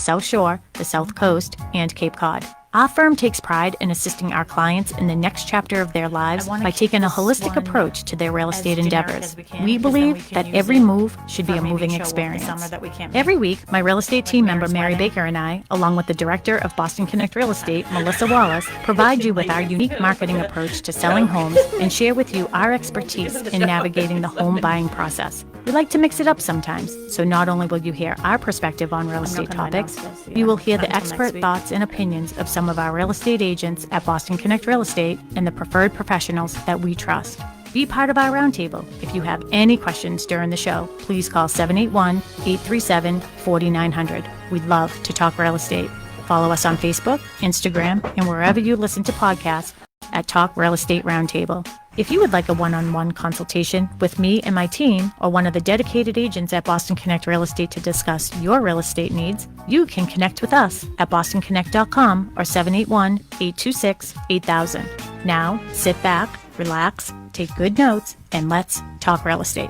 South Shore, the South Coast, and Cape Cod. Our firm takes pride in assisting our clients in the next chapter of their lives by taking a holistic approach to their real estate endeavors. We believe that every move should be a moving experience. Every week, my real estate team member Mary Baker and I, along with the director of Boston Connect Real Estate, Melissa Wallace, provide you with our unique marketing approach to selling homes and share with you our expertise in navigating the home buying process. We like to mix it up sometimes, so not only will you hear our perspective on real estate topics, you will hear the expert thoughts and opinions of some of our real estate agents at Boston Connect Real Estate and the preferred professionals that we trust. Be part of our roundtable. If you have any questions during the show, please call 781-837-4900. We'd love to talk real estate. Follow us on Facebook, Instagram, and wherever you listen to podcasts at Talk Real Estate Roundtable. If you would like a one-on-one consultation with me and my team or one of the dedicated agents at Boston Connect Real Estate to discuss your real estate needs, you can connect with us at bostonconnect.com or 781-826-8000. Now, sit back, relax, take good notes, and let's talk real estate.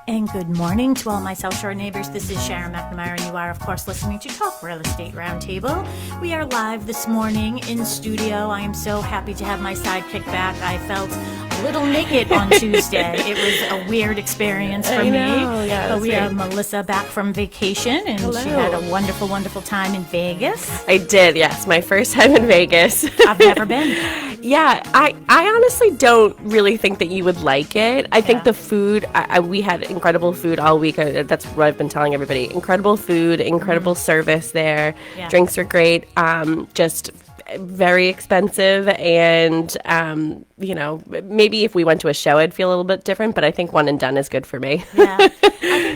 And good morning to all my South Shore neighbors. This is Sharon McNamara, and you are, of course, listening to Talk Real Estate Roundtable. We are live this morning in studio. I am so happy to have my sidekick back. I felt a little naked on Tuesday. It was a weird experience for me. Yeah, but we have Melissa back from vacation, and she had a wonderful, wonderful time in Vegas. I did, yes. My first time in Vegas. I've never been. Yeah, I honestly don't really think that you would like it. I think the food, we had incredible food all week. That's what I've been telling everybody. Incredible food, incredible service there. Yeah. Drinks were great. Just very expensive, and maybe if we went to a show I'd feel a little bit different, but I think one and done is good for me. Yeah.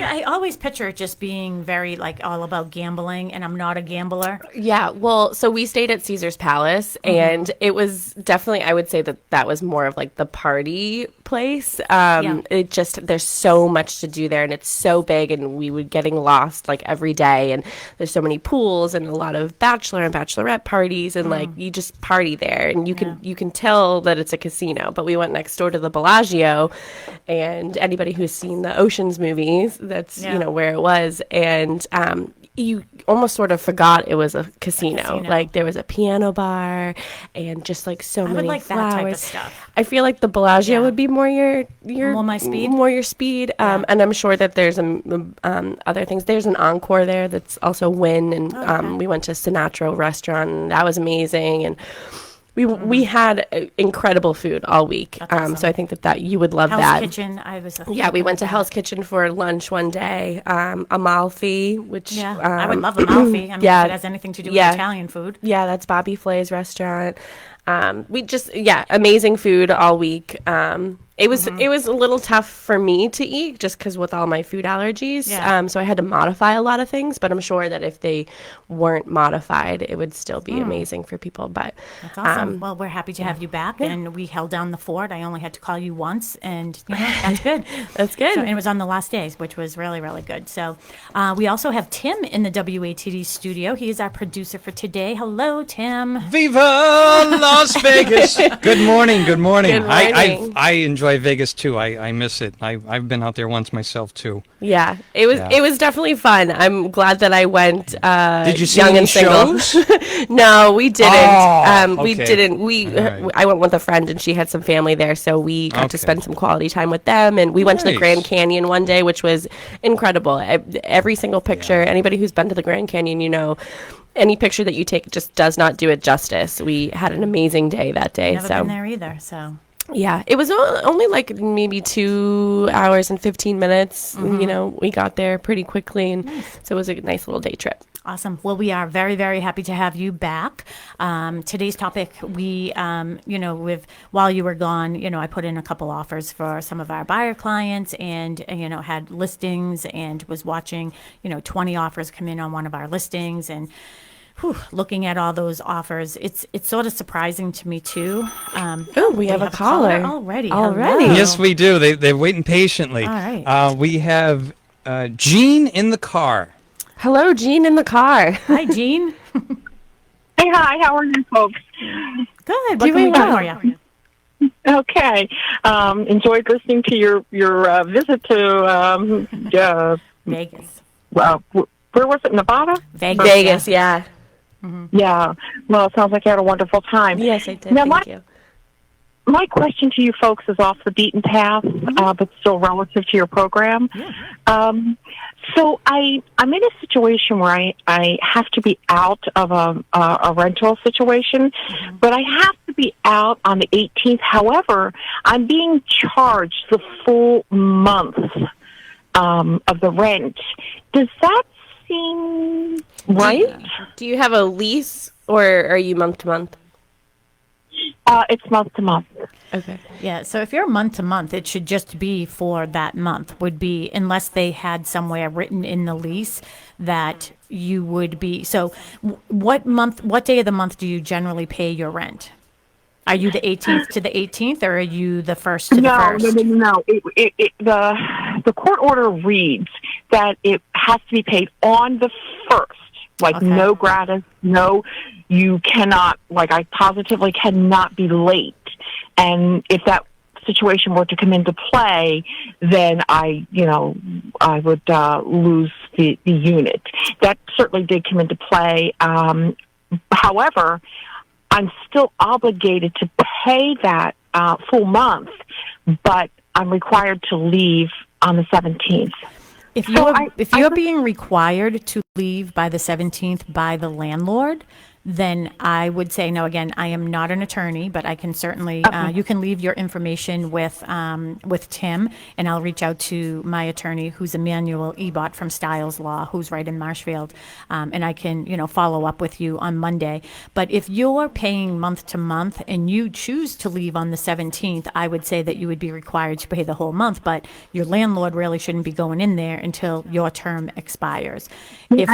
I always picture it just being very all about gambling, and I'm not a gambler. Yeah, well, so we stayed at Caesar's Palace, and it was definitely, I would say that was more of the party place. It just, there's so much to do there, and it's so big, and we were getting lost every day, and there's so many pools and a lot of bachelor and bachelorette parties, and you just party there, and you can tell that it's a casino. But we went next door to the Bellagio, and anybody who's seen the Ocean's movies, that's where it was, and you almost sort of forgot it was a casino. There was a piano bar and just so many flowers. That type of stuff. I feel like the Bellagio would be more your more my speed. More your speed. And I'm sure that there's other things. There's an Encore there that's also Wynn, and we went to Sinatra restaurant, and that was amazing, and we had incredible food all week. Awesome. So I think that you would love Hell's that. Kitchen. We went to Hell's Kitchen for lunch one day. Amalfi, which I would love Amalfi. I mean, if it has anything to do with Italian food. Yeah, that's Bobby Flay's restaurant. We just amazing food all week. It was a little tough for me to eat just because with all my food allergies. So I had to modify a lot of things, but I'm sure that if they weren't modified, it would still be amazing for people. But that's awesome. Well, we're happy to have you back, and we held down the fort. I only had to call you once, and that's good. That's good. And it was on the last days, which was really, really good. So we also have Tim in the WATD studio. He is our producer for today. Hello, Tim. Viva Las Vegas. Good morning. Good morning. Good morning. I enjoy Vegas too. I miss it. I've been out there once myself too. Yeah, it was definitely fun. I'm glad that I went. Did you see young any and single? shows? No, we didn't. Okay. We didn't. Right. I went with a friend, and she had some family there, so we got to spend some quality time with them. And we went to the Grand Canyon one day, which was incredible. Every single picture. Anybody who's been to the Grand Canyon, any picture that you take just does not do it justice. We had an amazing day that day. Never been there either, so. Yeah, it was only maybe 2 hours and 15 minutes. We got there pretty quickly, and so it was a nice little day trip. Awesome. Well, we are very, very happy to have you back. Today's topic, while you were gone, I put in a couple offers for some of our buyer clients, and had listings, and was watching 20 offers come in on one of our listings, and looking at all those offers, it's sort of surprising to me too. We have a caller already. Yes, we do. They're waiting patiently. All right. We have Jean in the car. Hello, Jean in the car. Hi, Jean. Hey, hi. How are you folks? Good. What can we do for you? Okay. Enjoyed listening to your visit to Vegas. Well, where was it, Nevada? Vegas, yeah. Yeah. Well, it sounds like you had a wonderful time. Yes, I did. Now, Thank you. my question to you folks is off the beaten path, but still relative to your program. So I'm in a situation where I have to be out of a rental situation, but I have to be out on the 18th. However, I'm being charged the full month of the rent. Does that seem right? Do you have a lease or are you month to month? It's month to month. Okay. Yeah, so if you're month to month, it should just be for that month, would be, unless they had somewhere written in the lease that you would be. So what day of the month do you generally pay your rent? Are you the 18th to the 18th, or are you the 1st to the 1st? No. The court order reads that it has to be paid on the 1st. Like, Okay. no gratis, no, you cannot, like, I positively cannot be late. And if that situation were to come into play, then I would lose the unit. That certainly did come into play. However, I'm still obligated to pay that full month, but I'm required to leave on the 17th. If you're being required to leave by the 17th by the landlord, then I would say no. Again, I am not an attorney, but I can certainly you can leave your information with Tim, and I'll reach out to my attorney, who's Emmanuel Ebot from Stiles Law, who's right in Marshfield, and I can follow up with you on Monday. But if you're paying month to month and you choose to leave on the 17th, I would say that you would be required to pay the whole month. But your landlord really shouldn't be going in there until your term expires. And this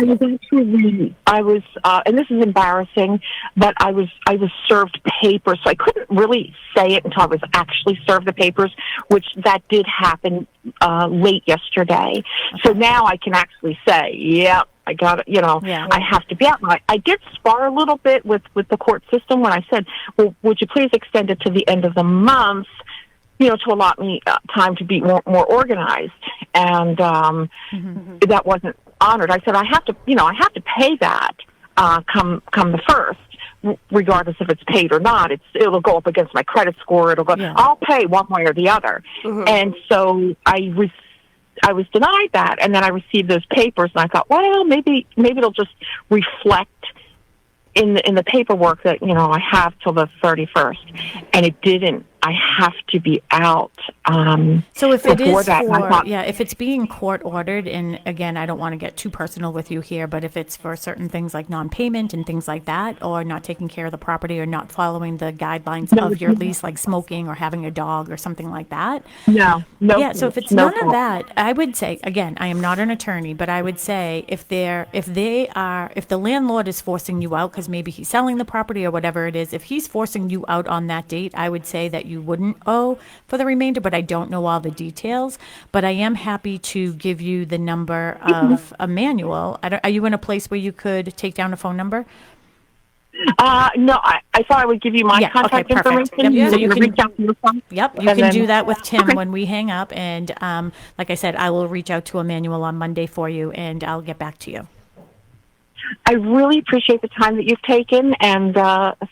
is embarrassing, but I was served papers, so I couldn't really say it until I was actually served the papers, which that did happen late yesterday. So now I can actually say, yeah, I got it. I have to be out. I did spar a little bit with the court system when I said, well, would you please extend it to the end of the month, to allot me time to be more organized. And that wasn't honored. I said, I have to pay that come the 1st, regardless if it's paid or not. It'll go up against my credit score. I'll pay one way or the other. And so I was denied that, and then I received those papers, and I thought, well, maybe it'll just reflect in the paperwork that I have till the 31st, and it didn't. I have to be out. So if it is that, if it's being court ordered, and again, I don't want to get too personal with you here, but if it's for certain things like non-payment and things like that, or not taking care of the property, or not following the guidelines of your lease, like smoking or having a dog or something like that. No. Yeah. So if it's none of that, I would say, again, I am not an attorney, but I would say if the landlord is forcing you out because maybe he's selling the property or whatever it is, if he's forcing you out on that date, I would say that you wouldn't owe for the remainder, but I don't know all the details. But I am happy to give you the number of Emmanuel. Are you in a place where you could take down a phone number? No, I thought I would give you my contact information. Yep. So you can reach out to your phone. Yep, you can do that with Tim when we hang up. And like I said, I will reach out to Emmanuel on Monday for you, and I'll get back to you. I really appreciate the time that you've taken, and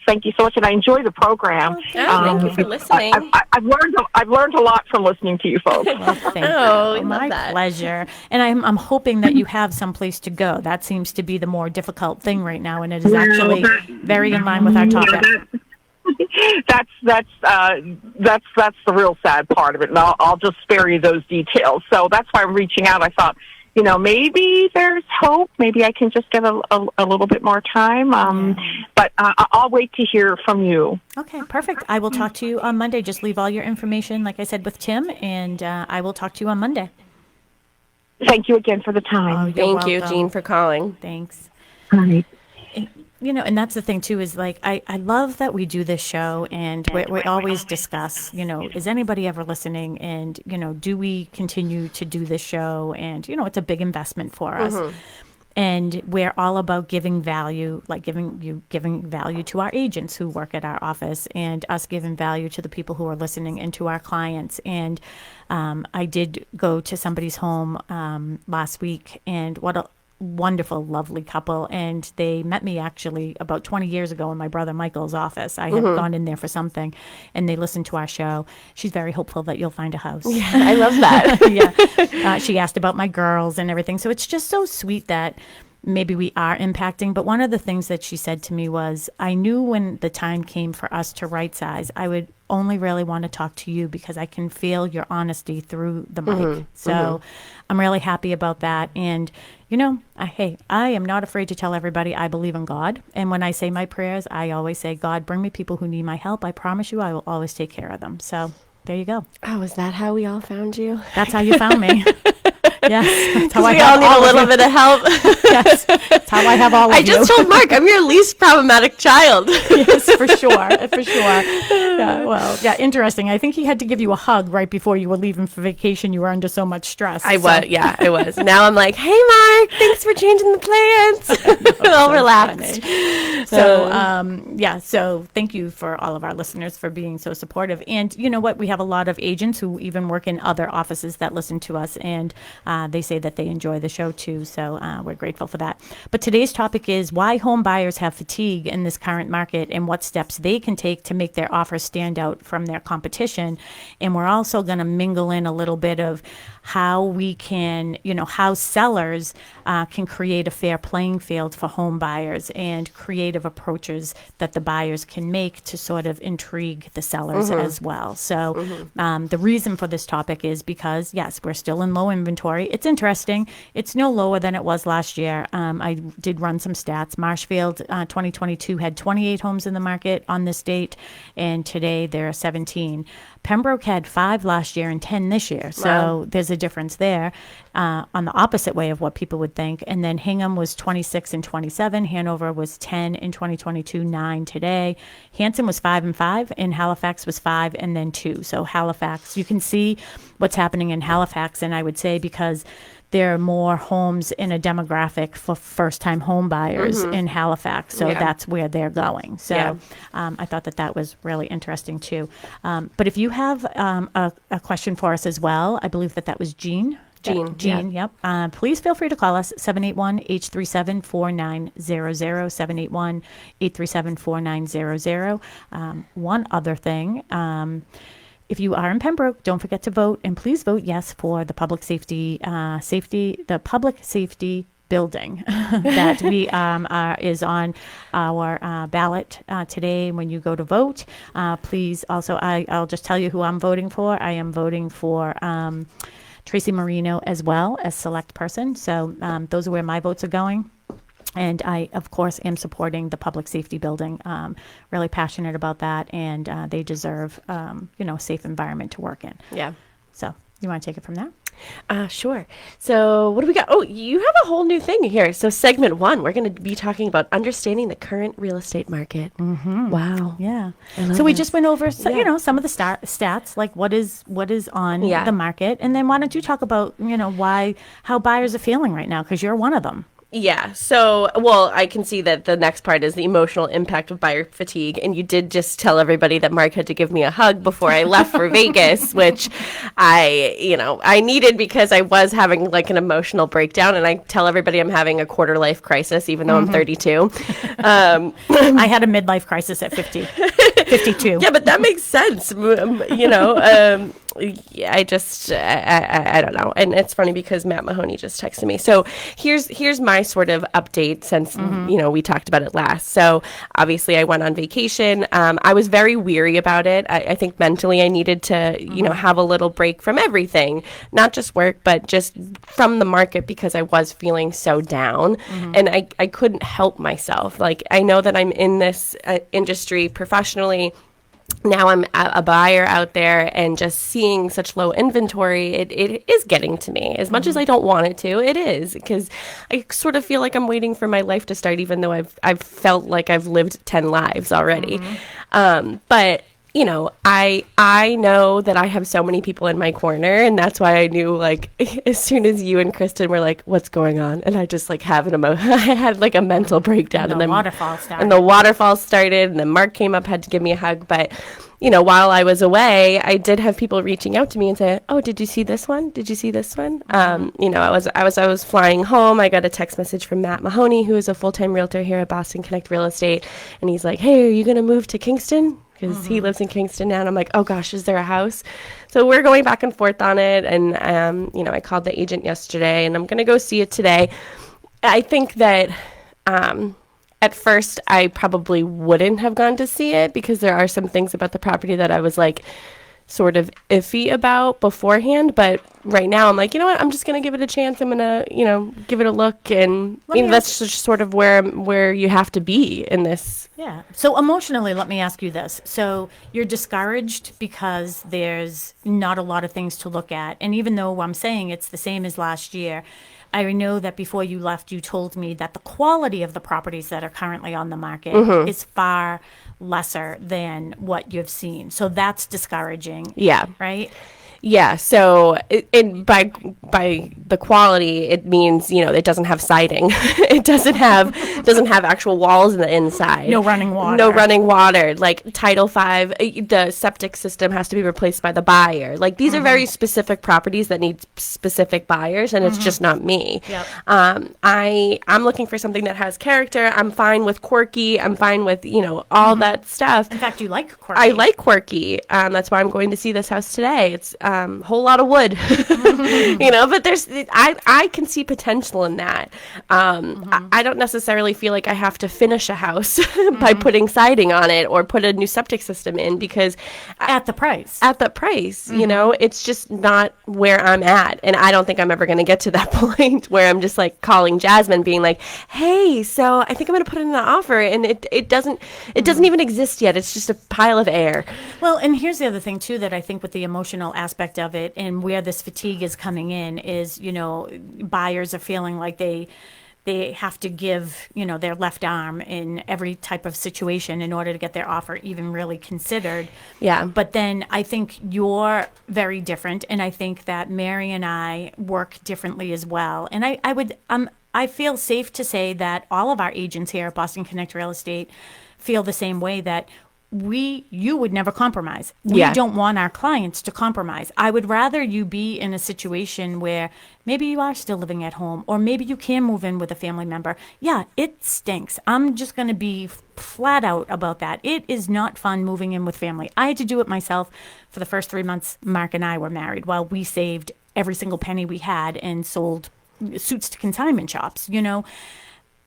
thank you so much. And I enjoy the program. Thank you for listening. I've learned a lot from listening to you folks. Well, thank you. I love My that. pleasure. And I'm hoping that you have some place to go. That seems to be the more difficult thing right now, and it is actually very in line with our topic. That's the real sad part of it, and I'll just spare you those details. So that's why I'm reaching out. I thought, maybe there's hope. Maybe I can just get a little bit more time. But I'll wait to hear from you. Okay, perfect. I will talk to you on Monday. Just leave all your information, like I said, with Tim, and I will talk to you on Monday. Thank you again for the time. Thank you, Jean, for calling. Thanks. All right. And that's the thing too, is like, I love that we do this show, and we always discuss, is anybody ever listening, and, do we continue to do this show? And, it's a big investment for us. And we're all about giving value, like giving value to our agents who work at our office, and us giving value to the people who are listening and to our clients. And I did go to somebody's home last week, and what wonderful, lovely couple. And they met me actually about 20 years ago in my brother Michael's office. I had gone in there for something, and they listened to our show. She's very hopeful that you'll find a house. Yeah, I love that. Yeah. She asked about my girls and everything. So it's just so sweet that maybe we are impacting. But one of the things that she said to me was, I knew when the time came for us to right size, I would only really want to talk to you because I can feel your honesty through the mic. So I'm really happy about that. And, you know, hey, I am not afraid to tell everybody I believe in God. And when I say my prayers, I always say, God, bring me people who need my help. I promise you I will always take care of them. So there you go. Oh, is that how we all found you? That's how you found me. Yes. That's how We all need a little bit of help. Yes. That's how I have all of I just told Mark I'm your least problematic child. Yes, for sure. For sure. Yeah, well, yeah, interesting. I think he had to give you a hug right before you were leaving for vacation. You were under so much stress. I was. Now I'm like, hey, Mark, thanks for changing the plans. All relaxed. So thank you for all of our listeners for being so supportive. And you know what? We have a lot of agents who even work in other offices that listen to us, and they say that they enjoy the show too. So we're grateful for that. But today's topic is why home buyers have fatigue in this current market and what steps they can take to make their offers stand out from their competition. And we're also going to mingle in a little bit of how we can, how sellers can create a fair playing field for home buyers and creative approaches that the buyers can make to sort of intrigue the sellers as well. So the reason for this topic is because, yes, we're still in low inventory. It's interesting. It's no lower than it was last year. I did run some stats. Marshfield 2022 had 28 homes in the market on this date, and today there are 17. Pembroke had 5 last year and 10 this year. So there's a difference there on the opposite way of what people would think. And then Hingham was 26 and 27. Hanover was 10 in 2022, 9 today. Hanson was 5 and 5, and Halifax was 5 and then 2. So Halifax, you can see what's happening in Halifax. And I would say because there are more homes in a demographic for first-time home buyers in Halifax. So that's where they're going. So I thought that was really interesting, too. But if you have a question for us as well, I believe that was Jean. Jean, yep. Please feel free to call us, 781-837-4900, 781-837-4900. One other thing, if you are in Pembroke, don't forget to vote, and please vote yes for the public safety building that we is on our ballot today. When you go to vote, please also, I'll just tell you who I'm voting for. I am voting for Tracy Marino as well as select person. So those are where my votes are going. And I, of course, am supporting the public safety building. Really passionate about that, and they deserve, a safe environment to work in. Yeah. So you want to take it from there? Sure. So what do we got? Oh, you have a whole new thing here. So segment 1, we're going to be talking about understanding the current real estate market. Wow. Yeah. So we just went over, some of the stats, like what is on the market, and then why don't you talk about, how buyers are feeling right now, because you're one of them. Yeah. So, well, I can see that the next part is the emotional impact of buyer fatigue. And you did just tell everybody that Mark had to give me a hug before I left for Vegas, which I needed because I was having like an emotional breakdown. And I tell everybody I'm having a quarter life crisis, even though I'm 32. I had a midlife crisis at 52. Yeah, but that makes sense. I don't know. And it's funny because Matt Mahoney just texted me. So here's my sort of update since, we talked about it last. So obviously I went on vacation. I was very weary about it. I think mentally I needed to, have a little break from everything, not just work, but just from the market because I was feeling so down and I couldn't help myself. Like, I know that I'm in this industry professionally. Now I'm a buyer out there, and just seeing such low inventory, it is getting to me. As much as I don't want it to, it is, because I sort of feel like I'm waiting for my life to start, even though I've felt like I've lived 10 lives already. But I know that I have so many people in my corner, and that's why I knew, like, as soon as you and Kristen were like, what's going on? And I just, like, I had, like, a mental breakdown. And the waterfall started. And the waterfall started, and then Mark came up, had to give me a hug. But while I was away, I did have people reaching out to me and say, "Oh, did you see this one? Did you see this one?" I was flying home. I got a text message from Matt Mahoney, who is a full-time realtor here at Boston Connect Real Estate, and he's like, "Hey, are you going to move to Kingston?" Because he lives in Kingston now, and I'm like, "Oh gosh, is there a house?" So we're going back and forth on it, and I called the agent yesterday, and I'm going to go see it today. I think that at first I probably wouldn't have gone to see it because there are some things about the property that I was like sort of iffy about beforehand. But right now I'm like, you know what? I'm just going to give it a chance. I'm going to, give it a look. And that's just sort of where you have to be in this. Yeah. So emotionally, let me ask you this. So you're discouraged because there's not a lot of things to look at. And even though I'm saying it's the same as last year, I know that before you left, you told me that the quality of the properties that are currently on the market is far lesser than what you've seen. So that's discouraging. Yeah. Right? Yeah, so by the quality, it means it doesn't have siding, it doesn't have actual walls in the inside, no running water, like Title V, the septic system has to be replaced by the buyer. Like these are very specific properties that need specific buyers, and it's just not me. Yep. I'm looking for something that has character. I'm fine with quirky. I'm fine with all that stuff. In fact, you like quirky. I like quirky. That's why I'm going to see this house today. It's whole lot of wood, but I can see potential in that. I don't necessarily feel like I have to finish a house by putting siding on it or put a new septic system in because at the price, it's just not where I'm at. And I don't think I'm ever going to get to that point where I'm just like calling Jasmine being like, hey, so I think I'm going to put in an offer. And it doesn't even exist yet. It's just a pile of air. Well, and here's the other thing too, that I think with the emotional aspect of it and where this fatigue is coming in is, buyers are feeling like they have to give, their left arm in every type of situation in order to get their offer even really considered. Yeah. But then I think you're very different, and I think that Mary and I work differently as well. And I feel safe to say that all of our agents here at Boston Connect Real Estate feel the same way, that you would never compromise. We don't want our clients to compromise. I would rather you be in a situation where maybe you are still living at home, or maybe you can move in with a family member. Yeah, it stinks. I'm just going to be flat out about that. It is not fun moving in with family. I had to do it myself for the first 3 months Mark and I were married, while we saved every single penny we had and sold suits to consignment shops.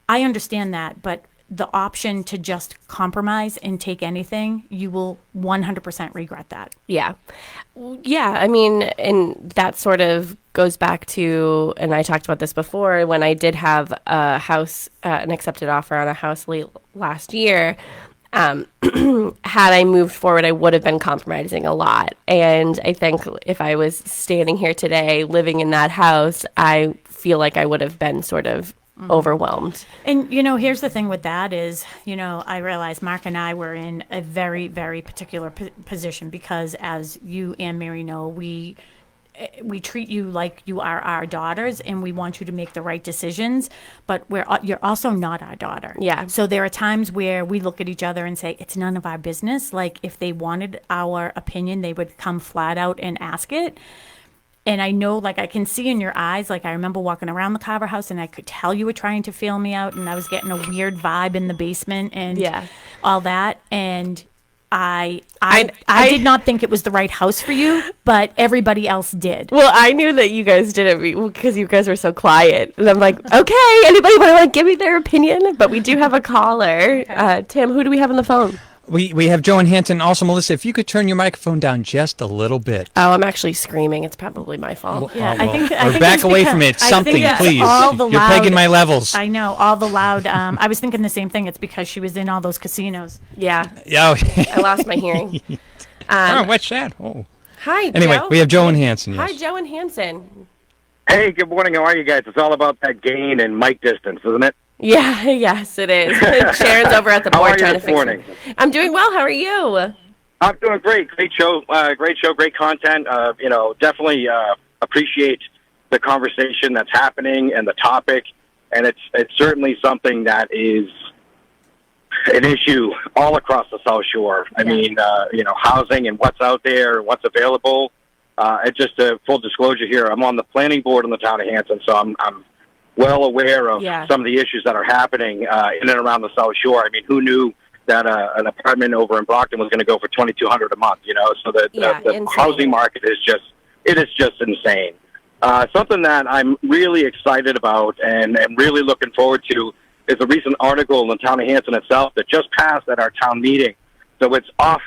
I understand that, but the option to just compromise and take anything, you will 100% regret that. Yeah. Yeah. I mean, and that sort of goes back to, and I talked about this before, when I did have a house, an accepted offer on a house late last year. Had I moved forward, I would have been compromising a lot. And I think if I was standing here today living in that house, I feel like I would have been sort of overwhelmed. And, here's the thing with that is, I realize Mark and I were in a very, very particular position because, as you and Mary know, we treat you like you are our daughters, and we want you to make the right decisions, but you're also not our daughter. Yeah. So there are times where we look at each other and say, it's none of our business. Like, if they wanted our opinion, they would come flat out and ask it. And I know, like, I can see in your eyes, like, I remember walking around the Carver house and I could tell you were trying to feel me out, and I was getting a weird vibe in the basement and all that. And I did not think it was the right house for you, but everybody else did. Well, I knew that you guys did it because you guys were so quiet. And I'm like, okay, anybody want to give me their opinion? But we do have a caller. Okay. Tim, who do we have on the phone? We have Joan Hanson. Also, Melissa, if you could turn your microphone down just a little bit. Oh, I'm actually screaming. It's probably my fault. Yeah, I think back away from it. Something, please. You're pegging my levels. I know, all the loud. I was thinking the same thing. It's because she was in all those casinos. Yeah. Yeah. I lost my hearing. What's that? Oh. Hi, Anyway, Joe. we have Joan Hanson. Yes. Hi, Joan Hanson. Hey, good morning. How are you guys? It's all about that gain and mic distance, isn't it? Yeah, yes, it is. Sharon's over at the How board are you trying to this fix morning? it. I'm doing well. How are you? I'm doing great. Great show, great content. Definitely appreciate the conversation that's happening and the topic. And it's certainly something that is an issue all across the South Shore. I mean, housing and what's out there, what's available. Just a full disclosure here, I'm on the planning board in the town of Hanson, so I'm well aware of some of the issues that are happening in and around the South Shore. I mean, who knew that an apartment over in Brockton was going to go for $2,200 a month? So the housing market is just insane. Something that I'm really excited about and really looking forward to is a recent article in the town of Hanson itself that just passed at our town meeting. So it's off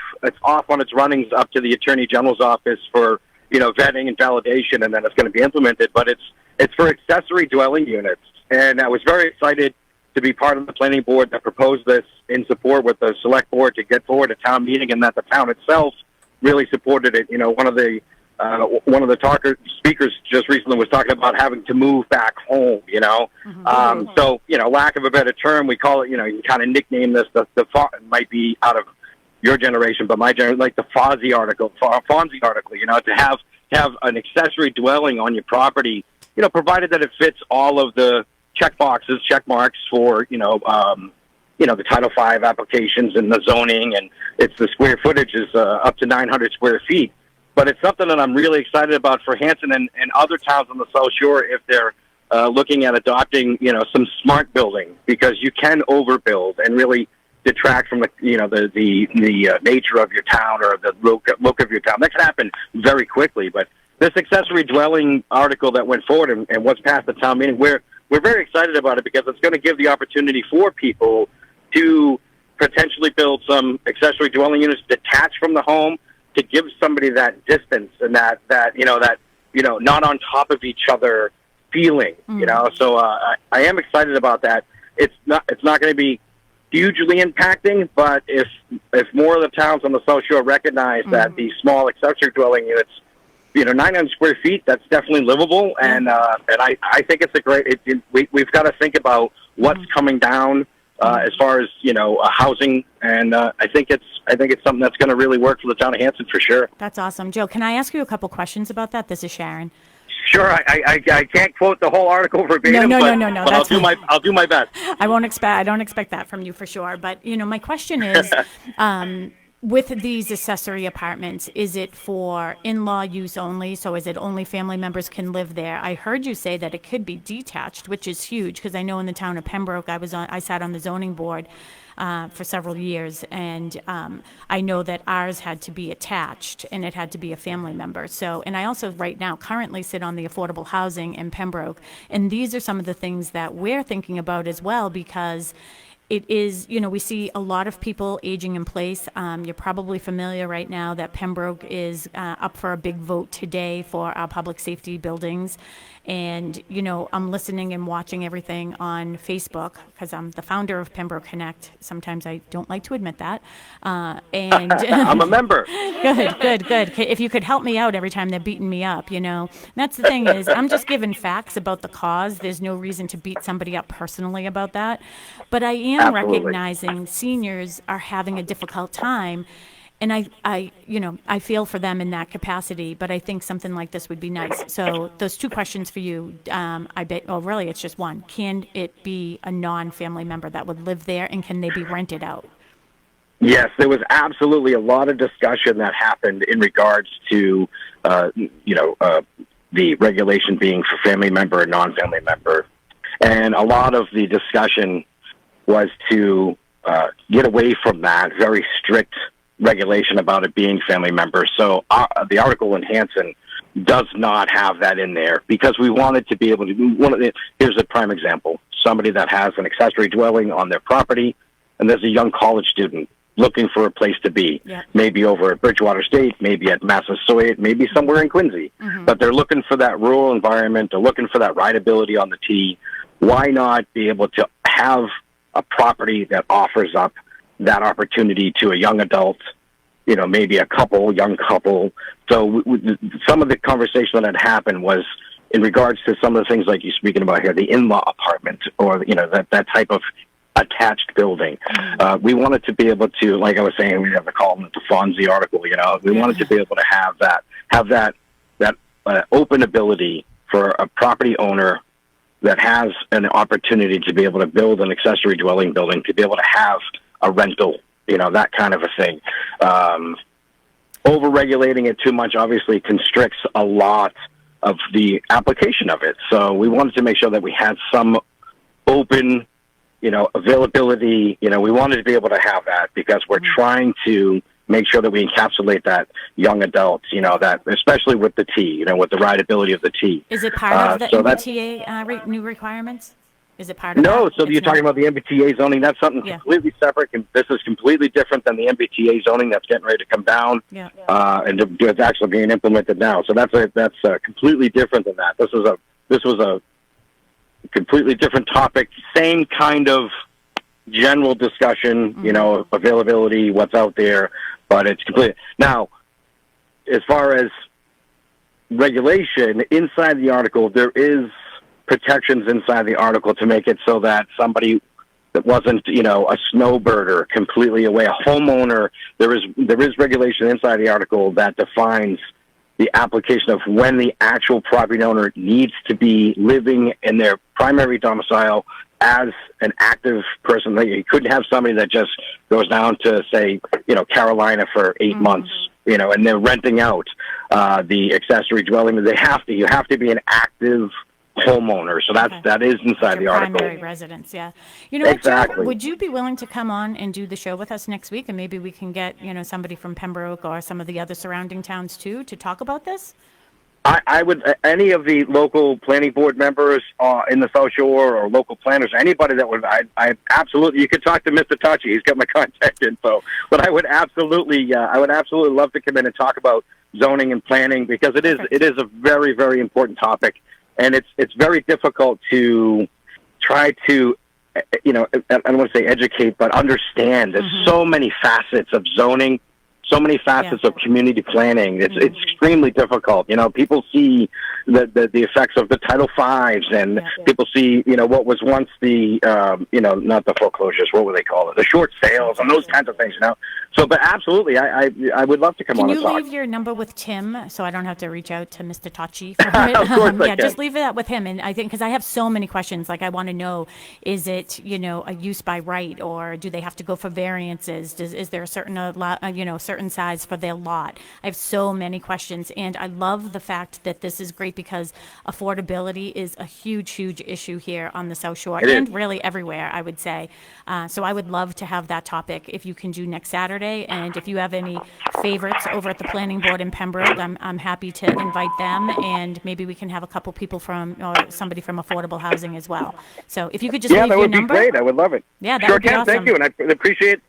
on its runnings up to the Attorney General's office for vetting and validation, and then it's going to be implemented. But it's for accessory dwelling units, and I was very excited to be part of the planning board that proposed this in support with the select board to get forward a town meeting, and that the town itself really supported it. One of the speakers just recently was talking about having to move back home, So, lack of a better term, we call it, you kind of nickname this, it might be out of your generation, but my generation, like the Fonzie article, to have an accessory dwelling on your property, provided that it fits all of the check marks for, the Title V applications and the zoning, and it's the square footage is up to 900 square feet. But it's something that I'm really excited about for Hanson and other towns on the South Shore if they're looking at adopting, some smart building, because you can overbuild and really detract from the nature of your town or the look of your town. That can happen very quickly. But this accessory dwelling article that went forward and what's passed the town meeting, we're very excited about it because it's going to give the opportunity for people to potentially build some accessory dwelling units detached from the home, to give somebody that distance and that not on top of each other feeling, So I am excited about that. It's not going to be hugely impacting, but if more of the towns on the South Shore recognize that these small accessory dwelling units, 900 square feet, that's definitely livable, and I think it's a great. We've got to think about what's coming down. As far as housing, and I think it's something that's going to really work for the town of Hanson for sure. That's awesome, Joe. Can I ask you a couple questions about that? This is Sharon. Sure. I can't quote the whole article verbatim. No. But I'll do my best. I don't expect that from you for sure. But my question is, with these accessory apartments, is it for in-law use only? So is it only family members can live there? I heard you say that it could be detached, which is huge, because I know in the town of Pembroke, I sat on the zoning board for several years, and I know that ours had to be attached, and it had to be a family member. So, and I also right now currently sit on the affordable housing in Pembroke, and these are some of the things that we're thinking about as well, because it is, we see a lot of people aging in place. You're probably familiar right now that Pembroke is up for a big vote today for our public safety buildings. And, I'm listening and watching everything on Facebook because I'm the founder of Pembroke Connect. Sometimes I don't like to admit that. And I'm a member. Good. If you could help me out every time they're beating me up, That's the thing is, I'm just giving facts about the cause. There's no reason to beat somebody up personally about that. But I am recognizing seniors are having a difficult time. And I feel for them in that capacity, but I think something like this would be nice. So those two questions for you, really it's just one. Can it be a non-family member that would live there, and can they be rented out? Yes, there was absolutely a lot of discussion that happened in regards to, the regulation being for family member and non-family member. And a lot of the discussion was to get away from that very strict regulation about it being family members. So the article in Hanson does not have that in there because we wanted to be able to here's a prime example. Somebody that has an accessory dwelling on their property, and there's a young college student looking for a place to be, maybe over at Bridgewater State, maybe at Massasoit, maybe somewhere in Quincy. But they're looking for that rural environment. They're looking for that rideability on the T. Why not be able to have a property that offers up that opportunity to a young adult, maybe a young couple. So some of the conversation that had happened was in regards to some of the things like you're speaking about here, the in-law apartment or, that type of attached building. We wanted to be able to, like I was saying, we have to call it the Fonzie article, we wanted to be able to have that open ability for a property owner that has an opportunity to be able to build an accessory dwelling building, to be able to have a rental, that kind of a thing. Over-regulating it too much obviously constricts a lot of the application of it. So we wanted to make sure that we had some open, availability. We wanted to be able to have that because we're trying to make sure that we encapsulate that young adult, that especially with the T, with the rideability of the T. Is it part of the so MBTA new requirements? Is it part of No, that? so you're talking about the MBTA zoning. That's something completely separate. And this is completely different than the MBTA zoning that's getting ready to come down. Yeah. And it's actually being implemented now. So that's completely different than that. This was a completely different topic. Same kind of general discussion, availability, what's out there, but it's complete. Now, as far as regulation, inside the article, there is protections inside the article to make it so that somebody that wasn't, a snowbirder completely away, a homeowner, there is regulation inside the article that defines the application of when the actual property owner needs to be living in their primary domicile as an active person. You couldn't have somebody that just goes down to, say, Carolina for 8 months, and they're renting out the accessory dwelling. You have to be an active homeowner. So that is inside the article. Primary residence, yeah. Exactly. What, would you be willing to come on and do the show with us next week, and maybe we can get somebody from Pembroke or some of the other surrounding towns too to talk about this? I would, any of the local planning board members in the South Shore or local planners, anybody that would, I absolutely, you could talk to Mr. Tachi. He's got my contact info. But I would absolutely love to come in and talk about zoning and planning because it is a very, very important topic. And it's very difficult to try to, I don't want to say educate, but understand. There's so many facets of zoning, so many facets of community planning. It's extremely difficult. People see the effects of the Title Fives, and people see what was once the not the foreclosures. What would they call it? The short sales and those kinds of things. So, but absolutely, I would love to come on and talk. Can you leave your number with Tim so I don't have to reach out to Mr. Tachi for it? Of course I can. Just leave that with him. And I think because I have so many questions, like I want to know: is it a use by right, or do they have to go for variances? Is there a certain certain size for their lot? I have so many questions, and I love the fact that this is great because affordability is a huge issue here on the South Shore and really everywhere, I would say. So I would love to have that topic if you can do next Saturday. And if you have any favorites over at the planning board in Pembroke, I'm happy to invite them, and maybe we can have a couple people or somebody from affordable housing as well. So if you could just leave your number. Yeah, that would be great. I would love it. Yeah, that sure would be can. awesome. Thank you, and I appreciate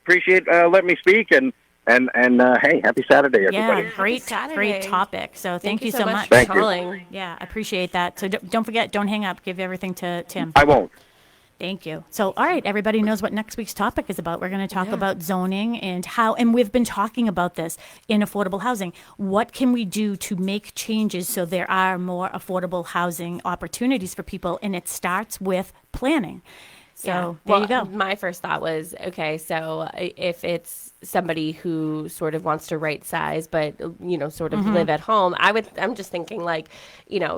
letting me speak. And hey, happy Saturday, everybody. Yeah, great topic. So thank you so much Thank for you. calling. Yeah, I appreciate that. So don't forget, don't hang up. Give everything to Tim. I won't. Thank you. So, all right, everybody knows what next week's topic is about. We're going to talk about zoning and and we've been talking about this in affordable housing. What can we do to make changes so there are more affordable housing opportunities for people? And it starts with planning. So there you go. My first thought was, okay, so if it's somebody who sort of wants to right size, but, sort of live at home, I'm just thinking like,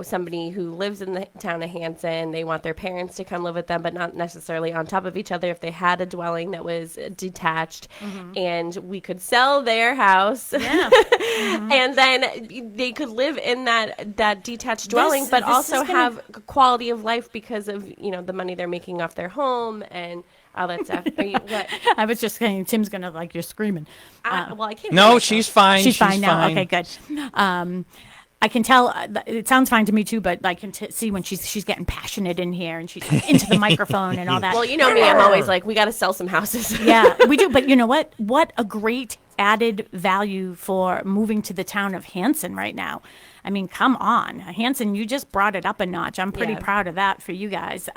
somebody who lives in the town of Hanson, they want their parents to come live with them, but not necessarily on top of each other. If they had a dwelling that was detached and we could sell their house and then they could live in that detached dwelling, but also have quality of life because of, the money they're making off their home and all that stuff. What? I was just saying, Tim's going to you're screaming. I can't. No, she's fine. She's fine now. Okay, good. I can tell it sounds fine to me too, but I can see when she's getting passionate in here and she's into the microphone and all that. Well, you know me, I'm always like, we got to sell some houses. Yeah, we do. But you know what? What a great added value for moving to the town of Hanson right now. I mean, come on, Hanson, you just brought it up a notch. I'm pretty proud of that for you guys.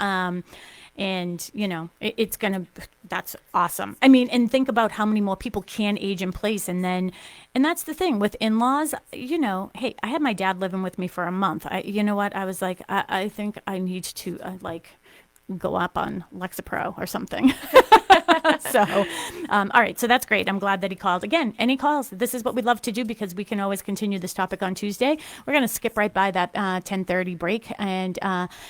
And, it's going to, that's awesome. I mean, and think about how many more people can age in place. And that's the thing with in-laws, hey, I had my dad living with me for a month. You know what? I was like, I think I need to go up on Lexapro or something. So All right, so that's great. I'm glad that he called. Again, any calls, this is what we love to do because we can always continue this topic on Tuesday. We're going to skip right by that 10:30 break. And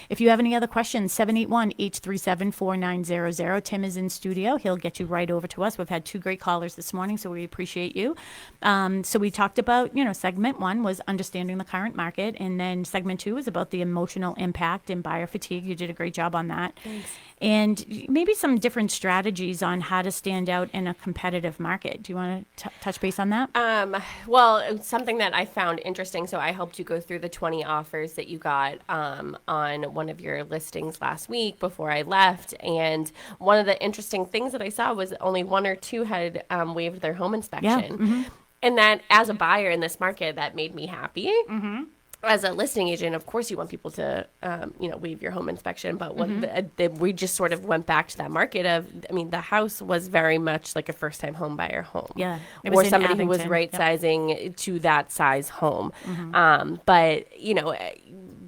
if you have any other questions, 781-837-4900. Tim is in studio. He'll get you right over to us. We've had 2 great callers this morning, so we appreciate you. So we talked about, segment 1 was understanding the current market, and then segment 2 was about the emotional impact and buyer fatigue. You did a great job on that. Thanks. And maybe some different strategies on how to stand out in a competitive market. Do you want to touch base on that? Well, it's something that I found interesting. So I helped you go through the 20 offers that you got on one of your listings last week before I left. And one of the interesting things that I saw was only 1 or 2 had waived their home inspection. Mm-hmm. And that, as a buyer in this market, that made me happy. Mm-hmm. As a listing agent, of course, you want people to, waive your home inspection. But when we just sort of went back to that market the house was very much like a first-time home buyer home. Yeah. Or somebody who was right-sizing to that size home. Mm-hmm. But,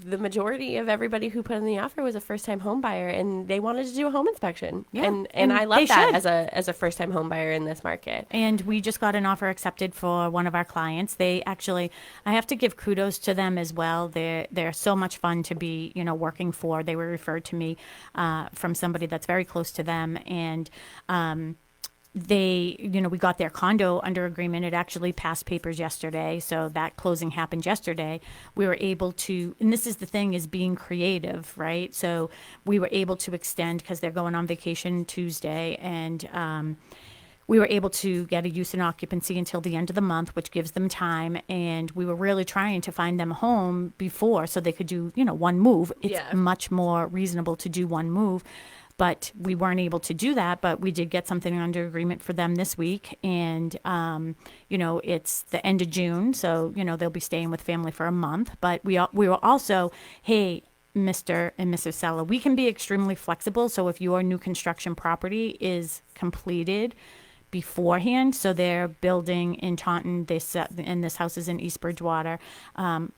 the majority of everybody who put in the offer was a first-time home buyer, and they wanted to do a home inspection. Yeah. And I love that as a first-time home buyer in this market. And we just got an offer accepted for one of our clients. They actually, I have to give kudos to them as well. They're so much fun to be, working for. They were referred to me from somebody that's very close to them, and we got their condo under agreement. It actually passed papers yesterday, so that closing happened yesterday. We were able to, and this is the thing, is being creative, right? So we were able to extend because they're going on vacation Tuesday, and we were able to get a use and occupancy until the end of the month, which gives them time. And we were really trying to find them a home before so they could do, one move. It's much more reasonable to do one move. But we weren't able to do that, but we did get something under agreement for them this week. And, it's the end of June, so, they'll be staying with family for a month. But we were also, hey, Mr. and Mrs. Seller, we can be extremely flexible. So if your new construction property is completed beforehand, so they're building in Taunton, and this house is in East Bridgewater,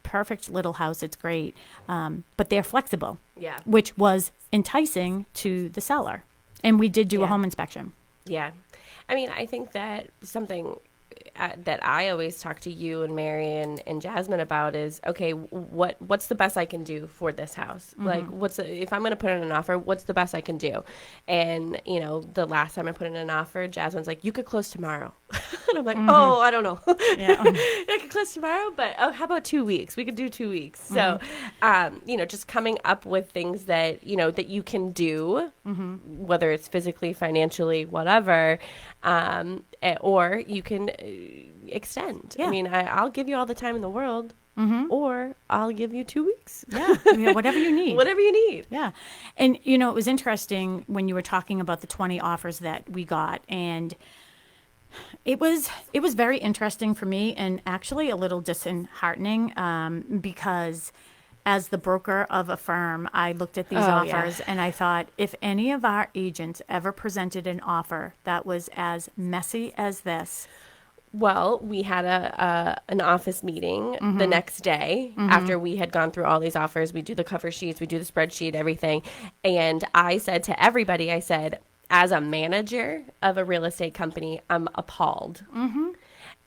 perfect little house, it's great, but they're flexible, which was enticing to the seller, and we did do a home inspection. I think that something that I always talk to you and Mary and Jasmine about is, okay, what's the best I can do for this house? Mm-hmm. Like, if I'm going to put in an offer, what's the best I can do? And, the last time I put in an offer, Jasmine's like, you could close tomorrow. And I'm like, oh, I don't know. I could close tomorrow, but how about 2 weeks? We could do 2 weeks. Mm-hmm. So, just coming up with things that, that you can do, whether it's physically, financially, whatever, or you can extend. Yeah. I'll give you all the time in the world, or I'll give you 2 weeks. Whatever you need. Whatever you need. Yeah. And, it was interesting when you were talking about the 20 offers that we got, and it was very interesting for me, and actually a little disheartening, because as the broker of a firm, I looked at these offers and I thought, if any of our agents ever presented an offer that was as messy as this. Well, we had an office meeting the next day after we had gone through all these offers. We do the cover sheets, we do the spreadsheet, everything. And I said to everybody, as a manager of a real estate company, I'm appalled.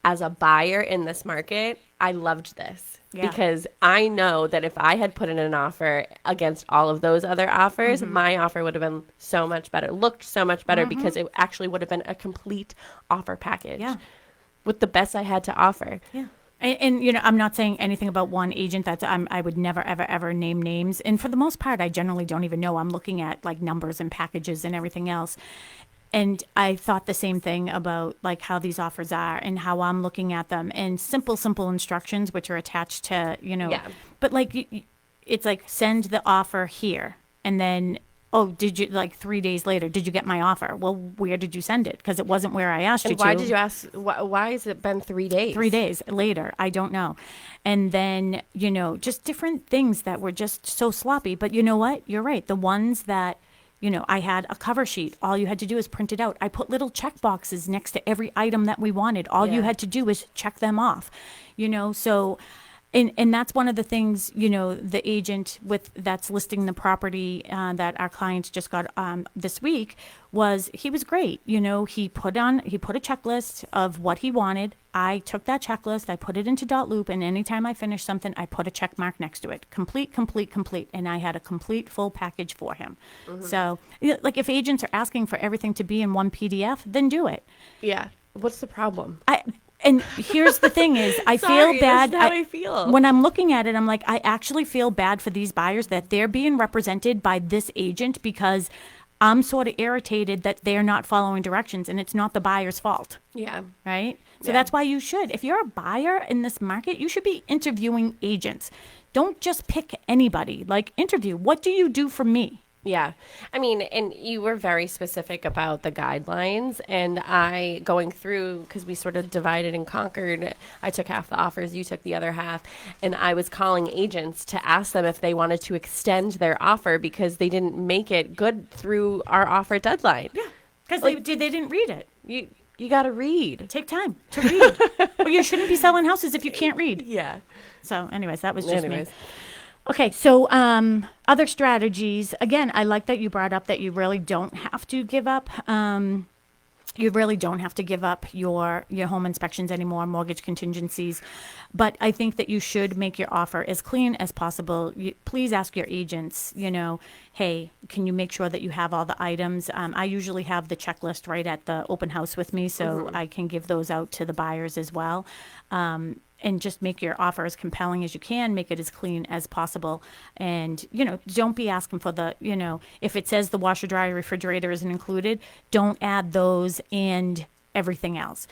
As a buyer in this market, I loved this because I know that if I had put in an offer against all of those other offers, my offer would have been so much better, looked so much better, because it actually would have been a complete offer package with the best I had to offer. Yeah. And I'm not saying anything about one agent I would never, ever, ever name names. And for the most part, I generally don't even know. I'm looking at like numbers and packages and everything else. And I thought the same thing about like how these offers are and how I'm looking at them, and simple instructions, which are attached to, but like, it's like, send the offer here. And then, did you, like 3 days later, did you get my offer? Well, where did you send it? Because it wasn't where I asked you to. Why did you ask? Why has it been 3 days? 3 days later. I don't know. And then, just different things that were just so sloppy. But you know what? You're right. The ones that, I had a cover sheet. All you had to do is print it out. I put little check boxes next to every item that we wanted. All you had to do was check them off, so And that's one of the things, the agent that's listing the property that our clients just got this week he was great. He put a checklist of what he wanted. I took that checklist, I put it into Dotloop, and anytime I finished something, I put a check mark next to it. Complete, complete, complete. And I had a complete full package for him. So, like if agents are asking for everything to be in one PDF, then do it. Yeah. What's the problem? And here's the thing is, I Sorry, feel bad. that's how I feel. When I'm looking at it, I'm like, I actually feel bad for these buyers that they're being represented by this agent because I'm sort of irritated that they're not following directions, and it's not the buyer's fault. Yeah. Right? So Yeah. that's why you should. If you're a buyer in this market, you should be interviewing agents. Don't just pick anybody. Like, interview. What do you do for me? Yeah. I mean, and you were very specific about the guidelines, and I going through, because we sort of divided and conquered, I took half the offers, you took the other half, and I was calling agents to ask them if they wanted to extend their offer because they didn't make it good through our offer deadline. Yeah. Because they didn't read it. You got to read. Take time to read. Or you shouldn't be selling houses if you can't read. Yeah. So anyways, that was just Anyways. me. Okay, so other strategies. Again, I like that you brought up that you really don't have to give up. You really don't have to give up your home inspections anymore, mortgage contingencies. But I think that you should make your offer as clean as possible. Please ask your agents, hey, can you make sure that you have all the items? I usually have the checklist right at the open house with me, so I can give those out to the buyers as well. And just make your offer as compelling as you can, make it as clean as possible. And, don't be asking for if it says the washer, dryer, refrigerator isn't included, don't add those and everything else.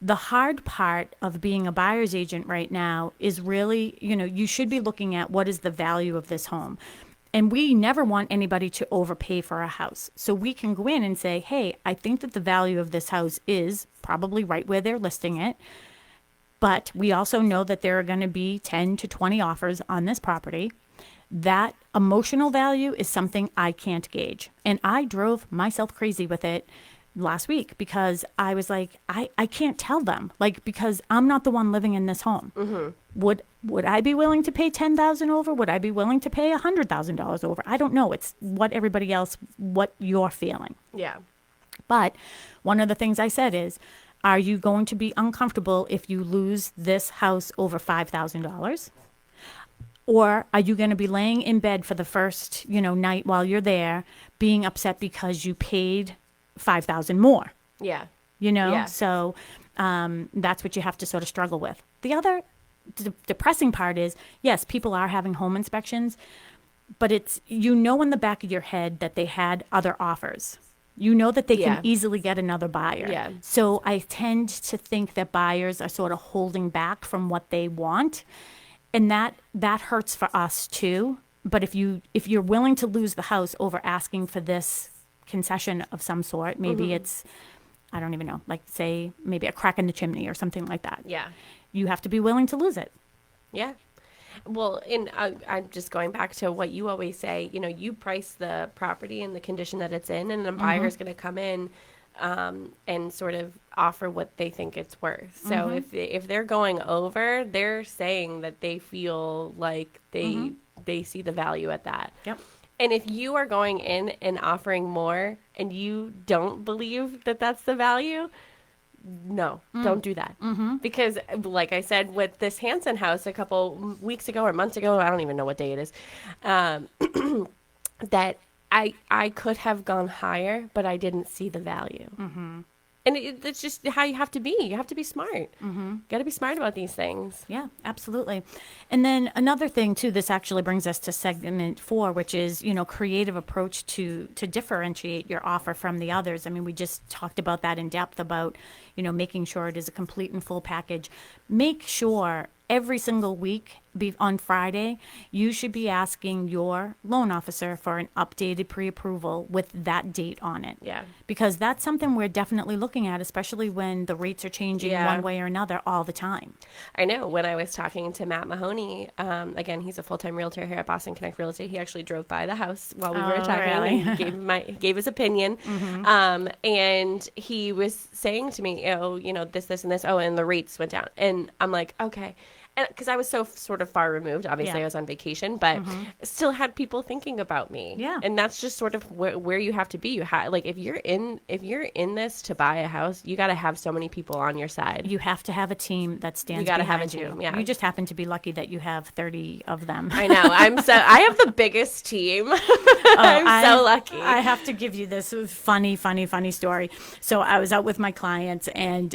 The hard part of being a buyer's agent right now is really, you should be looking at what is the value of this home. And we never want anybody to overpay for a house. So we can go in and say, hey, I think that the value of this house is probably right where they're listing it. But we also know that there are going to be 10 to 20 offers on this property. That emotional value is something I can't gauge. And I drove myself crazy with it last week because I was like, I can't tell them, because I'm not the one living in this home. Would I be willing to pay $10,000 over? Would I be willing to pay $100,000 over? I don't know. It's what you're feeling. Yeah. But one of the things I said is, are you going to be uncomfortable if you lose this house over $5,000? Or are you going to be laying in bed for the first, night while you're there, being upset because you paid $5,000 more? Yeah. Yeah. So that's what you have to sort of struggle with. The other depressing part is, yes, people are having home inspections, but it's, in the back of your head that they had other offers. You know that they can easily get another buyer. Yeah. So I tend to think that buyers are sort of holding back from what they want. And that hurts for us too. But if you're willing to lose the house over asking for this concession of some sort, maybe it's, I don't even know, like say maybe a crack in the chimney or something like that. Yeah. You have to be willing to lose it. Yeah. Well, I'm just going back to what you always say, you price the property in the condition that it's in, and the buyer is going to come in and sort of offer what they think it's worth. So if they're going over, they're saying that they feel like they see the value at that. Yep. And if you are going in and offering more and you don't believe that that's the value, no, don't do that. Because like I said, with this Hanson house a couple weeks ago or months ago, I don't even know what day it is, that I could have gone higher, but I didn't see the value. And it's just how you have to be. You have to be smart. Got to be smart about these things. Yeah, absolutely. And then another thing too, this actually brings us to segment 4, which is, creative approach to differentiate your offer from the others. I mean, we just talked about that in depth about, making sure it is a complete and full package. Make sure every single week on Friday, you should be asking your loan officer for an updated pre-approval with that date on it. Yeah. Because that's something we're definitely looking at, especially when the rates are changing one way or another all the time. I know. When I was talking to Matt Mahoney, again, he's a full-time realtor here at Boston Connect Real Estate. He actually drove by the house while we were talking and gave his opinion. And he was saying to me, this, and this. Oh, and the rates went down. And I'm like, okay. because I was so sort of far removed. Obviously, Yeah. I was on vacation, but still had people thinking about me. Yeah. And that's just sort of where you have to be. You have like if you're in this to buy a house, you got to have so many people on your side. You have to have a team that stands You gotta have behind a you. team, yeah. You just happen to be lucky that you have 30 of them. I know. I have the biggest team. I'm so lucky. I have to give you this funny story. So I was out with my clients, and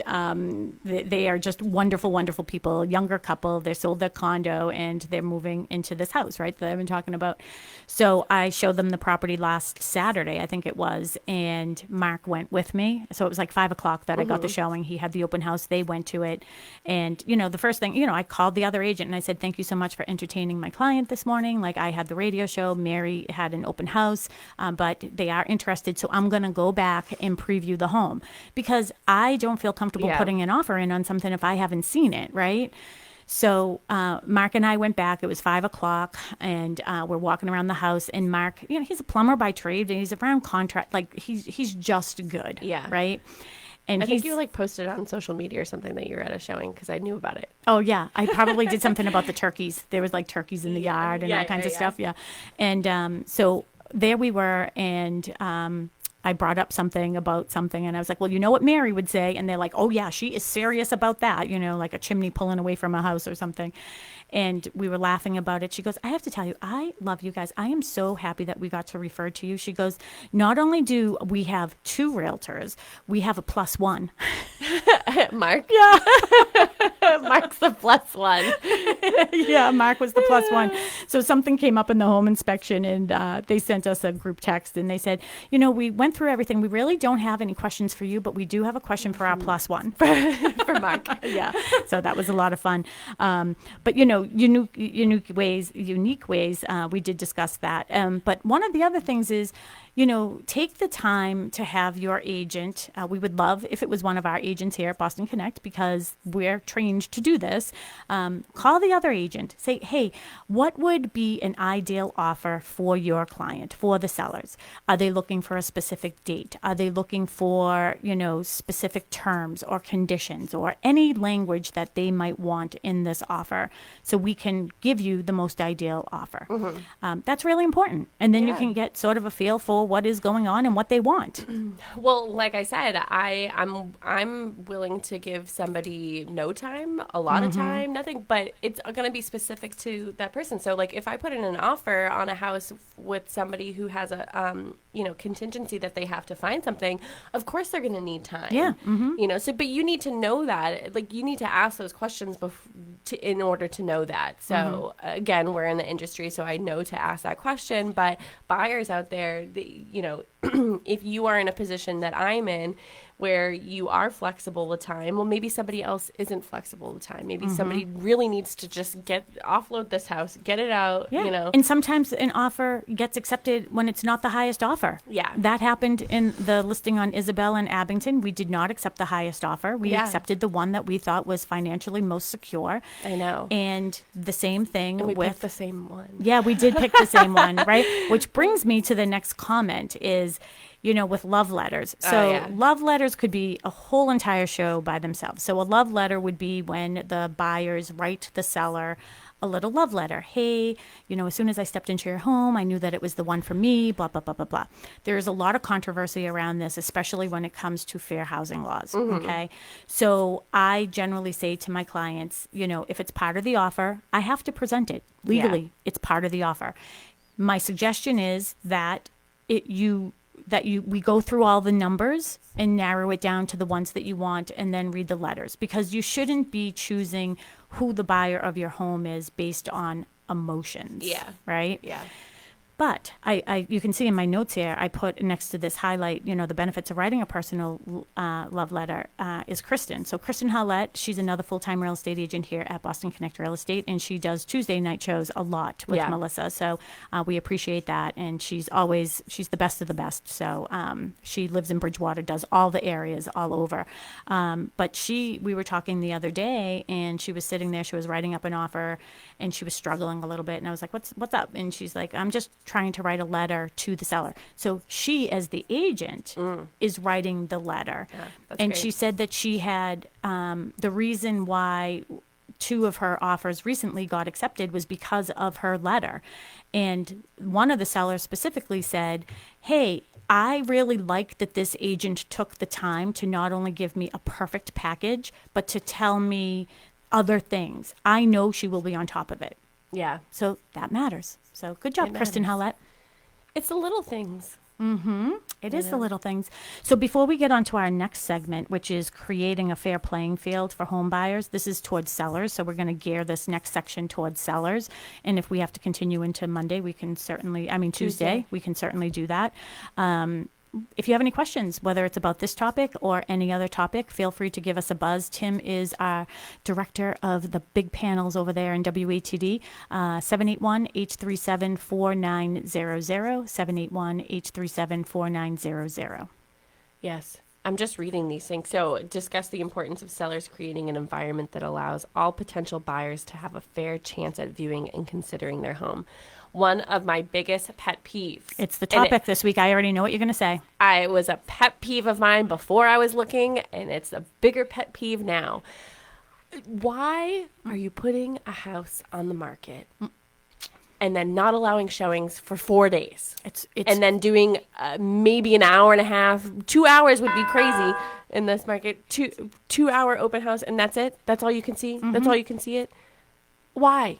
they are just wonderful, wonderful people. Younger couple. They sold their condo, and they're moving into this house, right, that I've been talking about. So I showed them the property last Saturday, I think it was, and Mark went with me. So it was like 5:00 that I got the showing. He had the open house. They went to it. And, the first thing, I called the other agent and I said, thank you so much for entertaining my client this morning. Like, I had the radio show. Mary had an open house, but they are interested. So I'm going to go back and preview the home because I don't feel comfortable putting an offer in on something if I haven't seen it, right? So Mark and I went back. It was 5:00, and we're walking around the house. And Mark, he's a plumber by trade, and he's around contract. Like he's just good, right? And I think you like posted on social media or something that you were at a showing because I knew about it. Oh yeah, I probably did something about the turkeys. There was like turkeys in the yard and all kinds of stuff. Yeah, and so there we were, and I brought up something about something, and I was like, well, you know what Mary would say? And they're like, oh yeah, she is serious about that, like a chimney pulling away from a house or something. And we were laughing about it. She goes, I have to tell you, I love you guys. I am so happy that we got to refer to you. She goes, not only do we have 2 realtors, we have a +1. Mark? Yeah. Mark's the +1. Yeah, Mark was the +1. So something came up in the home inspection, and they sent us a group text, and they said, we went through everything. We really don't have any questions for you, but we do have a question for our +1. For Mark. Yeah. So that was a lot of fun. But, unique ways, we did discuss that. But one of the other things is, take the time to have your agent. We would love if it was one of our agents here at Boston Connect because we're trained to do this. Call the other agent. Say, hey, what would be an ideal offer for your client, for the sellers? Are they looking for a specific date? Are they looking for, specific terms or conditions or any language that they might want in this offer so we can give you the most ideal offer? That's really important. And then you can get sort of a feel for what is going on and what they want. Well, like I said, I'm willing to give somebody no time, a lot of time, nothing, but it's going to be specific to that person. So like if I put in an offer on a house with somebody who has a contingency that they have to find something, of course they're going to need time. Yeah. So but you need to know that. Like you need to ask those questions in order to know that. So again, we're in the industry, so I know to ask that question, but buyers out there, if you are in a position that I'm in where you are flexible with time, well, maybe somebody else isn't flexible with time. Maybe somebody really needs to just offload this house, get it out, And sometimes an offer gets accepted when it's not the highest offer. Yeah. That happened in the listing on Isabel and Abington. We did not accept the highest offer. We accepted the one that we thought was financially most secure. I know. And the same thing And we with picked the same one. Yeah, we did pick the same one, right? Which brings me to the next comment is, with love letters. So love letters could be a whole entire show by themselves. So a love letter would be when the buyers write the seller a little love letter. Hey, as soon as I stepped into your home, I knew that it was the one for me, blah, blah, blah, blah, blah. There's a lot of controversy around this, especially when it comes to fair housing laws, okay? So I generally say to my clients, if it's part of the offer, I have to present it legally. Yeah. It's part of the offer. My suggestion is that we go through all the numbers and narrow it down to the ones that you want and then read the letters, because you shouldn't be choosing who the buyer of your home is based on emotions. Yeah. Right? Yeah. But you can see in my notes here, I put next to this highlight, the benefits of writing a personal love letter is Kristen. So Kristen Howlett, she's another full-time real estate agent here at Boston Connect Real Estate, and she does Tuesday night shows a lot with Melissa. So we appreciate that, and she's the best of the best. So she lives in Bridgewater, does all the areas all over. But we were talking the other day, and she was sitting there, she was writing up an offer, and she was struggling a little bit, and I was like, what's up? And she's like, I'm just trying to write a letter to the seller. So she, as the agent, is writing the letter. Yeah, and great. She said that she had the reason why two of her offers recently got accepted was because of her letter. And one of the sellers specifically said, hey, I really like that this agent took the time to not only give me a perfect package, but to tell me other things. I know she will be on top of it. Yeah. So that matters. So good job, It Kristen matters. Howlett. It's the little things. It is the little things. So before we get on to our next segment, which is creating a fair playing field for home buyers, this is towards sellers. So we're going to gear this next section towards sellers. And if we have to continue into Monday, we can certainly, Tuesday, we can certainly do that. If you have any questions, whether it's about this topic or any other topic, feel free to give us a buzz. Tim is our director of the big panels over there in WATD, 781-837-4900, 781-837-4900. Yes. I'm just reading these things. So, discuss the importance of sellers creating an environment that allows all potential buyers to have a fair chance at viewing and considering their home. One of my biggest pet peeves. It's the and topic this week. I already know what you're going to say. I was a pet peeve of mine before I was looking, and it's a bigger pet peeve now. Why are you putting a house on the market and then not allowing showings for 4 days? It's And then doing maybe an hour and a half, 2 hours would be crazy in this market. 2 hour open house, and that's it. That's all you can see. That's all you can see it. Why?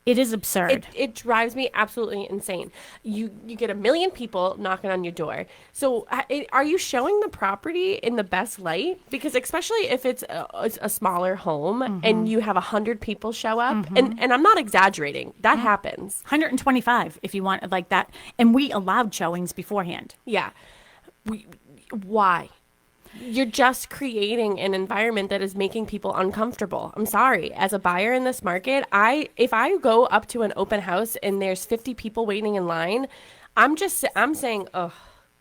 it is absurd. It drives me absolutely insane. You get a million people knocking on your door. So are you showing the property in the best light? Because especially if it's a smaller home and you have 100 people show up, and I'm not exaggerating, that happens. 125 if you want like that. And we allowed showings beforehand. Yeah. Why? You're just creating an environment that is making people uncomfortable. I'm sorry. As a buyer in this market, if I go up to an open house and there's 50 people waiting in line, I'm saying, oh,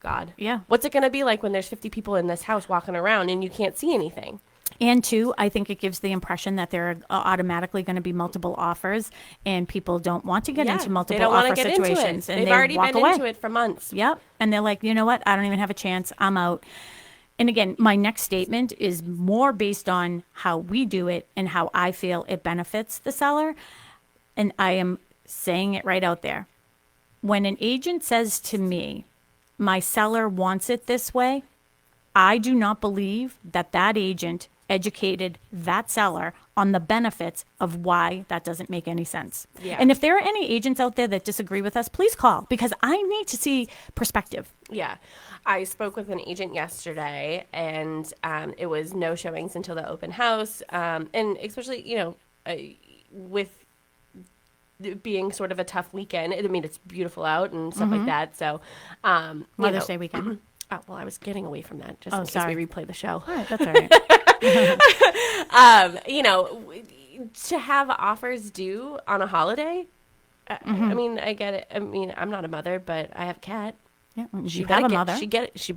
God. Yeah. What's it going to be like when there's 50 people in this house walking around and you can't see anything? And two, I think it gives the impression that there are automatically going to be multiple offers, and people don't want to get into multiple they don't want offer to get situations, into it. and They've already walk been away. into it for months. Yep, and they're like, you know what? I don't even have a chance. I'm out. And again, my next statement is more based on how we do it and how I feel it benefits the seller. And I am saying it right out there. When an agent says to me, my seller wants it this way, I do not believe that agent educated that seller on the benefits of why that doesn't make any sense. Yeah. And if there are any agents out there that disagree with us, please call, because I need to see perspective. Yeah. I spoke with an agent yesterday, and it was no showings until the open house. And especially, with it being sort of a tough weekend. I mean, it's beautiful out and stuff like that. So, Mother's Day weekend. Oh, well, I was getting away from that just Oh, in case sorry. we replay the show. All right, that's all right. To have offers due on a holiday, I mean, I get it. I mean, I'm not a mother, but I have a cat. Yeah, She you have gotta a get- mother.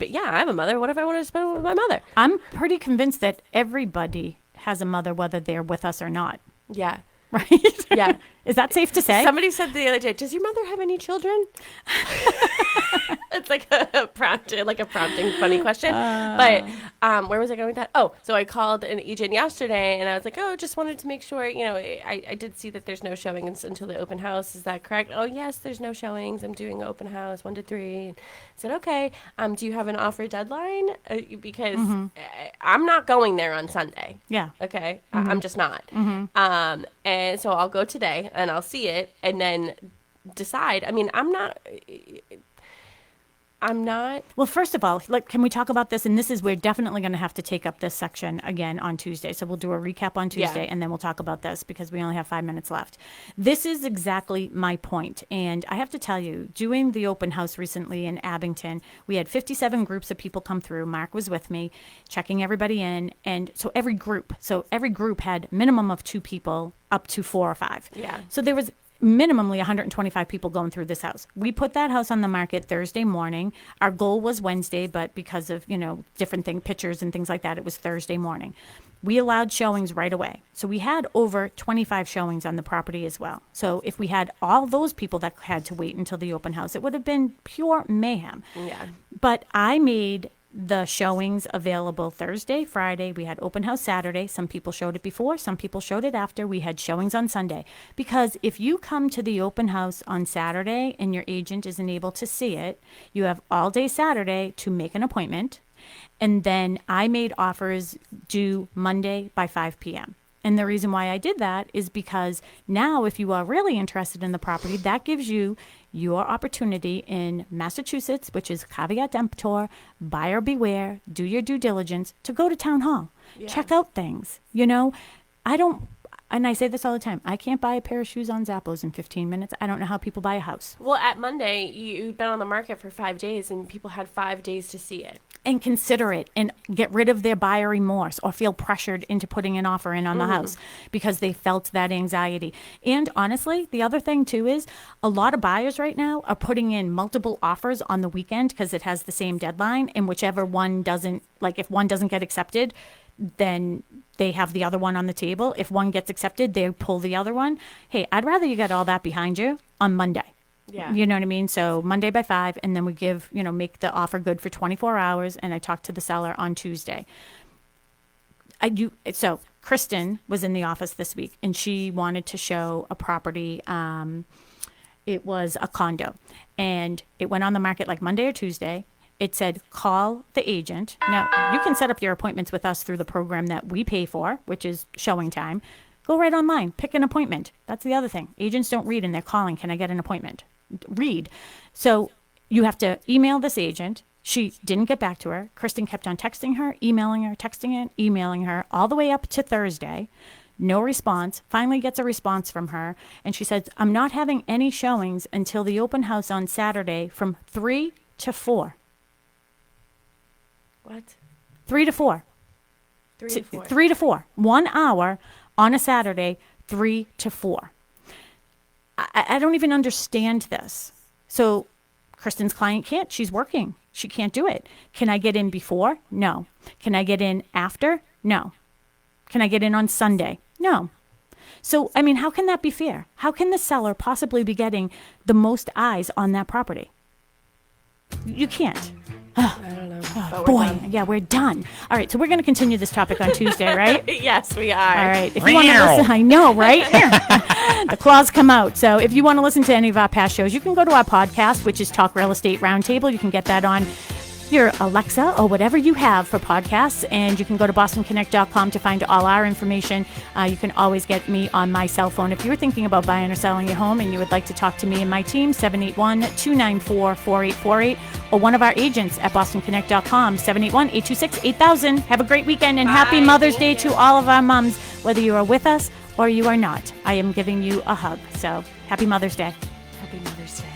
Yeah, I have a mother. What if I want to spend it with my mother? I'm pretty convinced that everybody has a mother, whether they're with us or not. Yeah. Right? Yeah. Is that safe to say? Somebody said the other day, "Does your mother have any children?" It's like a prompting funny question. But where was I going with that? Oh, so I called an agent yesterday, and I was like, "Oh, just wanted to make sure. I did see that there's no showings until the open house. Is that correct?" "Oh, yes, there's no showings. I'm doing an open house 1 to 3." And I said, "Okay. Do you have an offer deadline? Because I'm not going there on Sunday." Yeah. Okay. I'm just not. And so I'll go today and I'll see it and then decide. I mean, I'm not. Well, first of all, can we talk about this? And this is, we're definitely going to have to take up this section again on Tuesday. So we'll do a recap on Tuesday, Yeah. and then we'll talk about this because we only have 5 minutes left. This is exactly my point. And I have to tell you, doing the open house recently in Abington, we had 57 groups of people come through. Mark was with me, checking everybody in. And so every group had minimum of 2 people up to 4 or 5. Yeah. So there was minimally 125 people going through this house. We put that house on the market Thursday morning. Our goal was Wednesday, but because of, different pictures and things like that, it was Thursday morning. We allowed showings right away. So we had over 25 showings on the property as well. So if we had all those people that had to wait until the open house, it would have been pure mayhem. Yeah. But I made the showings available Thursday, Friday. We had open house Saturday. Some people showed it before, some people showed it after. We had showings on Sunday. Because if you come to the open house on Saturday and your agent isn't able to see it, you have all day Saturday to make an appointment. And then I made offers due Monday by 5 p.m. And the reason why I did that is because now, if you are really interested in the property, that gives you your opportunity in Massachusetts, which is caveat emptor, buyer beware, do your due diligence, to go to town hall, check out things. You know, and I say this all the time, I can't buy a pair of shoes on Zappos in 15 minutes. I don't know how people buy a house. Well, at Monday, you've been on the market for 5 days, and people had 5 days to see it. And consider it and get rid of their buyer remorse or feel pressured into putting an offer in on the house because they felt that anxiety. And honestly, the other thing too is a lot of buyers right now are putting in multiple offers on the weekend because it has the same deadline, and whichever one doesn't, like if one doesn't get accepted, then they have the other one on the table. If one gets accepted, they pull the other one. Hey, I'd rather you get all that behind you on Monday. Yeah. You know what I mean? So Monday by 5, and then we give, make the offer good for 24 hours, and I talk to the seller on Tuesday. So Kristen was in the office this week, and she wanted to show a property. It was a condo, and it went on the market like Monday or Tuesday. It said, call the agent. Now, you can set up your appointments with us through the program that we pay for, which is Showing Time. Go right online, pick an appointment. That's the other thing. Agents don't read and they're calling, can I get an appointment? Read. So you have to email this agent. She didn't get back to her. Kristen kept on texting her, emailing her, texting her, emailing her, all the way up to Thursday. No response. Finally gets a response from her. And she says, I'm not having any showings until the open house on Saturday from 3 to 4. What? 3 to 4. 3 to 4. 3 to 4. 1 hour on a Saturday, 3 to 4. I don't even understand this. So Kristen's client can't. She's working. She can't do it. Can I get in before? No. Can I get in after? No. Can I get in on Sunday? No. So, I mean, how can that be fair? How can the seller possibly be getting the most eyes on that property? You can't. I don't know. Oh, boy. Yeah, we're done. All right, so we're going to continue this topic on Tuesday, right? Yes, we are. All right. If you want to listen, I know, right? The claws come out. So if you want to listen to any of our past shows, you can go to our podcast, which is Talk Real Estate Roundtable. You can get that on your Alexa or whatever you have for podcasts, and you can go to bostonconnect.com to find all our information. You can always get me on my cell phone. If you're thinking about buying or selling your home and you would like to talk to me and my team, 781-294-4848, or one of our agents at bostonconnect.com, 781-826-8000. Have a great weekend, and happy Mother's Day to all of our moms, whether you are with us or you are not. I am giving you a hug. So happy Mother's Day. Happy Mother's Day.